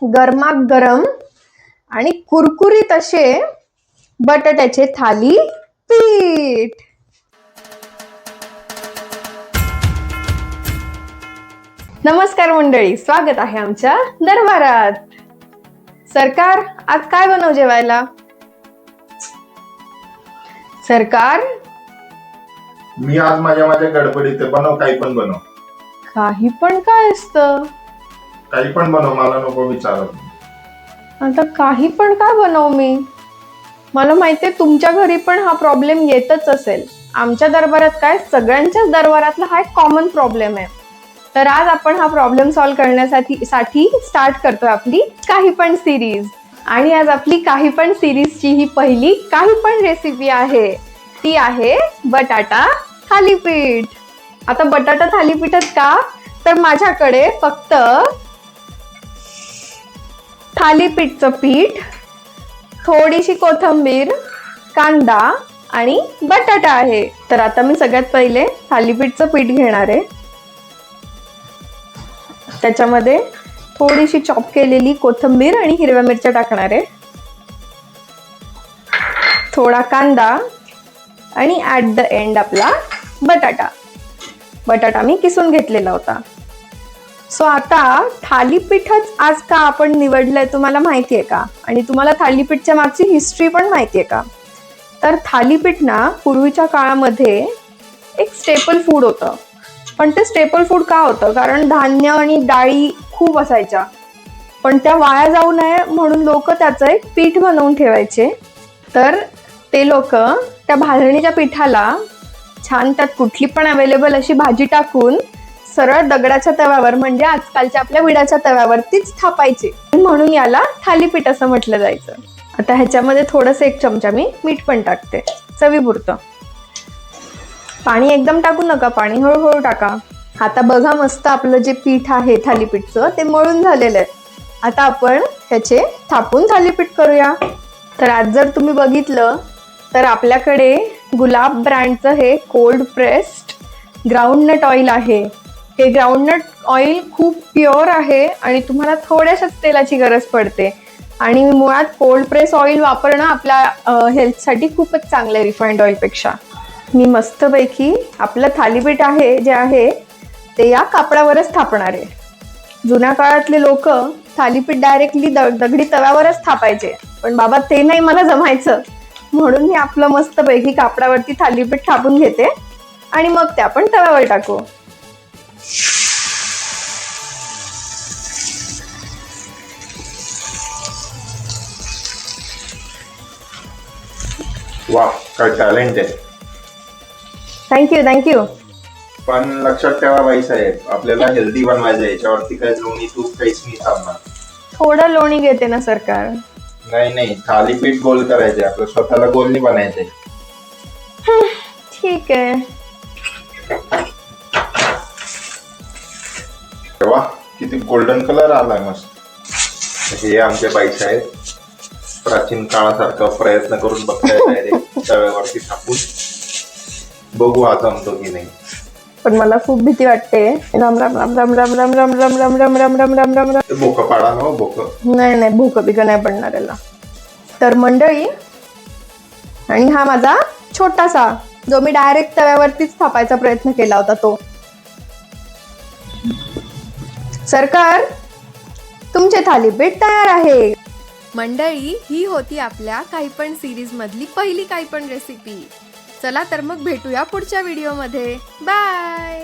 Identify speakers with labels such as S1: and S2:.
S1: गरमागरम आणि कुरकुरीत असे बटाट्याचे थालीपीठ. नमस्कार मंडळी, स्वागत आहे आमच्या दरबारात. सरकार, आज काय बनव जेवायला? सरकार,
S2: मी आज माझ्या गडबडीत बनव, काही पण बनव.
S1: काही पण काय असतं?
S2: काही पण बनव, मला नको विचारत.
S1: आता काही पण काय बनवू मी? मला माहितीये तुमच्या घरी पण हा प्रॉब्लेम येतच असेल. आमच्या दरबारात काय, सगळ्यांच्याच दरबारातला हा एक कॉमन प्रॉब्लेम आहे. तर आज आपण हा प्रॉब्लेम सॉल्व्ह करण्यासाठी स्टार्ट करतोय आपली काही पण सिरीज. आणि आज आपली काही पण सिरीजची ही पहिली काही पण रेसिपी आहे. ती आहे बटाटा थालीपीठ. आता बटाटा थालीपीठच का, तर माझ्याकडे फक्त थालीपीठचं पीठ, थोडीशी कोथिंबीर, कांदा आणि बटाटा आहे. तर आता मी सगळ्यात पहिले थालीपीठचं पीठ घेणार आहे. त्याच्यामध्ये थोडीशी चॉप केलेली कोथिंबीर आणि हिरव्या मिरच्या टाकणार आहे, थोडा कांदा आणि ॲट द एंड आपला बटाटा मी किसून घेतलेला होता. सो आता थालीपीठच आज का आपण निवडलंय तुम्हाला माहिती आहे का? आणि तुम्हाला थालीपीठच्या मागची हिस्ट्री पण माहिती आहे का? तर थालीपीठ ना पूर्वीच्या काळामध्ये एक स्टेपल फूड होतं. पण ते स्टेपल फूड का होतं? कारण धान्य आणि डाळी खूप असायच्या, पण त्या वाया जाऊ नये म्हणून लोक त्याचं एक पीठ बनवून ठेवायचे. तर ते लोक त्या भाजणीच्या पिठाला छान त्यात कुठली पण अवेलेबल अशी भाजी टाकून सरळ दगडाच्या तव्यावर, म्हणजे आजकालच्या आपल्या विड्याच्या तव्यावरतीच थापायचे, म्हणून याला थालीपीठ असं म्हटलं जायचं. आता ह्याच्यामध्ये थोडंसं 1 चमचा मी मीठ पण टाकते, चवीपुरतं. पाणी एकदम टाकू नका, पाणी हळूहळू टाका. आता बघा, मस्त आपलं जे पीठ आहे थालीपीठचं ते मळून झालेलं आहे. आता आपण ह्याचे थापून थालीपीठ करूया. तर आज जर तुम्ही बघितलं तर आपल्याकडे गुलाब ब्रँडचं हे कोल्ड प्रेस्ड ग्राउंडनट ऑइल आहे. हे ग्राउंडनट ऑइल खूप प्युअर आहे आणि तुम्हाला थोड्याशाच तेलाची गरज पडते. आणि मुळात कोल्ड प्रेस ऑइल वापरणं आपल्या हेल्थसाठी खूपच चांगलं आहे रिफाइंड ऑइलपेक्षा. मी मस्तपैकी आपलं थालीपीठ आहे जे आहे ते या कापडावरच थापणार आहे. जुन्या काळातले लोक थालीपीठ डायरेक्टली दगडी तव्यावरच थापायचे, पण बाबा ते नाही मला जमायचं, म्हणून मी आपलं मस्तपैकी कापडावरती थालीपीठ थापून घेते आणि मग ते आपण तव्यावर टाकू.
S2: वा, काय टॅलेंट आहे.
S1: थँक्यू.
S2: पण लक्षात ठेवा बाई साहेब, आपल्याला हेल्दी बनवायचं, याच्यावरती काय लोणी तूप काहीच नाही चालणार.
S1: थोडं लोणी घेते ना सरकार.
S2: नाही, थालीपीठ गोल करायचंय, आपलं स्वतःला गोल नाही बनायचंय.
S1: ठीक आहे.
S2: वा, किती गोल्डन कलर आलाय मस्त. हे आमचे बाई साहेब प्राचीन काळासारखा प्रयत्न करून बघताय डायरेक्ट तव्यावरती थापून. बघू आता जमतो की नाही.
S1: पण मला खूप भीती वाटते. राम राम राम राम राम राम राम राम राम राम राम राम राम राम राम.
S2: भोकं पाडा ना, भोकं.
S1: नाही, भूक बिक नाही पडणार याला. तर मंडळी, आणि हा माझा छोटासा जो मी डायरेक्ट तव्यावरतीच थापायचा प्रयत्न केला होता तो. सरकार, तुमचे थालीपीठ तयार आहे.
S3: मंडळी, ही होती आपल्या काही पण सिरीज मधली पहिली काही पण रेसिपी. चला तर मग भेटूया पुढच्या व्हिडिओमध्ये. बाय.